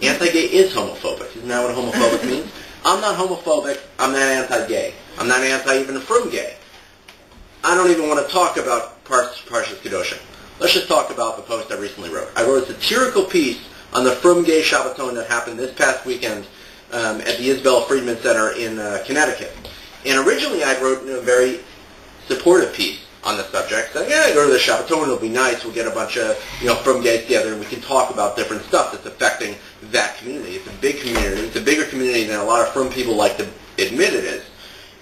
Anti-gay is homophobic. Isn't that what homophobic means? I'm not homophobic. I'm not anti-gay. I'm not anti-even Frum gay. I don't even want to talk about Parshas Kedoshim. Let's just talk about the post I recently wrote. I wrote a satirical piece on the Frum gay shabbaton that happened this past weekend at the Isabel Friedman Center in Connecticut. And originally I wrote a very supportive piece on the subject, saying, yeah, go to the shabbaton, it'll be nice, we'll get a bunch of Frum gays together and we can talk about different stuff that's affecting that community. It's a big community. It's a bigger community than a lot of Frum people like to admit it is.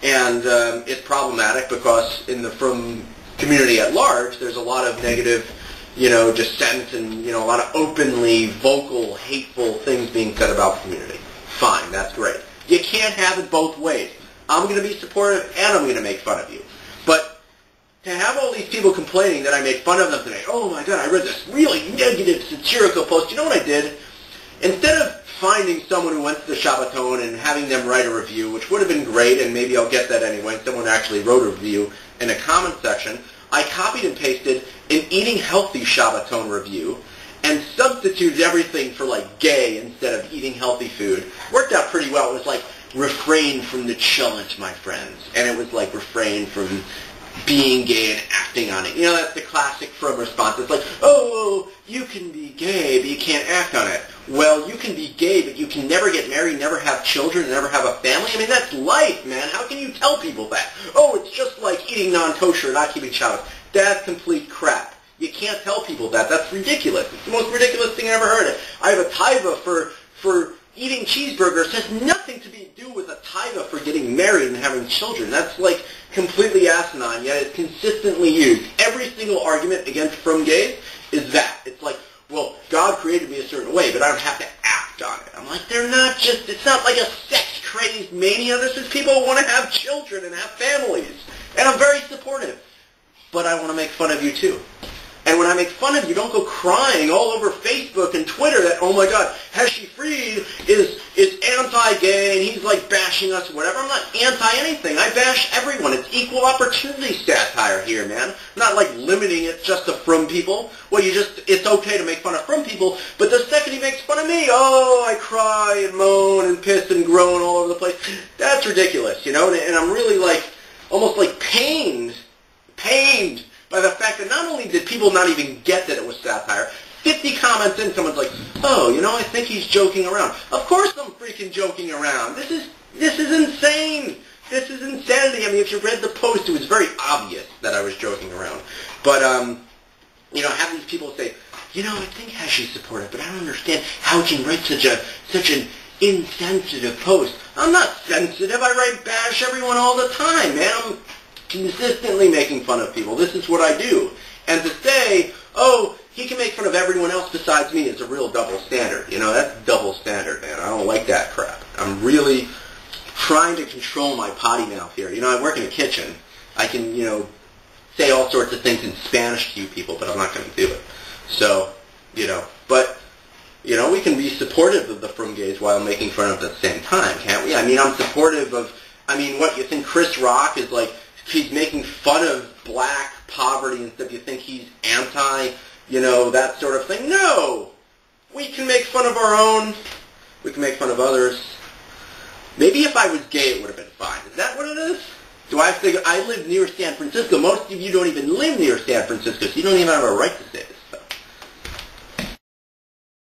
And it's problematic because in the Frum community at large, there's a lot of negative, dissent and, a lot of openly vocal, hateful things being said about the community. Fine, that's great. You can't have it both ways. I'm going to be supportive and I'm going to make fun of you. But to have all these people complaining that I made fun of them today, oh my God, I read this really negative satirical post. You know what I did? Instead of finding someone who went to the Shabbaton and having them write a review, which would have been great, and maybe I'll get that anyway, someone actually wrote a review in a comment section, I copied and pasted an eating healthy Shabbaton review and substituted everything for like gay instead of eating healthy food. Worked out pretty well. It was like refrain from the challenge, my friends. And it was like refrain from being gay and acting on it. That's the classic Frum response. It's like, oh, you can be gay, but you can't act on it. Well, you can be gay, but you can never get married, never have children, never have a family. I mean, that's life, man. How can you tell people that? Oh, it's just like eating non-kosher, not keeping Shabbat. That's complete crap. You can't tell people that. That's ridiculous. It's the most ridiculous thing I ever heard. I have a taiva for eating cheeseburgers. It has nothing to do with a taiva for getting married and having children. That's like completely asinine, yet it's consistently used. Every single argument against Frum gays is that. It's like, well, God created me a certain way, but I don't have to act on it. I'm like, it's not like a sex-crazed mania. This is people who want to have children and have families. And I'm very supportive. But I want to make fun of you too. And when I make fun of you, don't go crying all over Facebook and Twitter that, oh my God, Heshi Fried is anti-gay and he's like bashing us or whatever. I'm not anti-anything. I bash everyone. It's equal opportunity satire here, man. I'm not like limiting it just to Frum people. Well, it's okay to make fun of Frum people, but the second he makes fun of me, oh, I cry and moan and piss and groan all over the place. That's ridiculous, and I'm really like, almost like pained by the fact that not only did people not even get that it was satire, 50 comments in, someone's like, oh, I think he's joking around. Of course I'm freaking joking around. This is insane. This is insanity. I mean, if you read the post, it was very obvious that I was joking around. But, have these people say, I think Heshi's supportive, but I don't understand how he can write such an insensitive post. I'm not sensitive. I bash everyone all the time, man. I'm consistently making fun of people. This is what I do. And to say, oh, he can make fun of everyone else besides me is a real double standard. That's double standard, man. I don't like that crap. I'm really trying to control my potty mouth here. I work in a kitchen. I can, say all sorts of things in Spanish to you people, but I'm not going to do it. So, but, we can be supportive of the Frum gays while making fun of them at the same time, can't we? I mean, I'm supportive of, what, you think Chris Rock is like, he's making fun of black poverty and stuff. You think he's anti, that sort of thing? No! We can make fun of our own. We can make fun of others. Maybe if I was gay, it would have been fine. Is that what it is? I live near San Francisco. Most of you don't even live near San Francisco, so you don't even have a right to say this.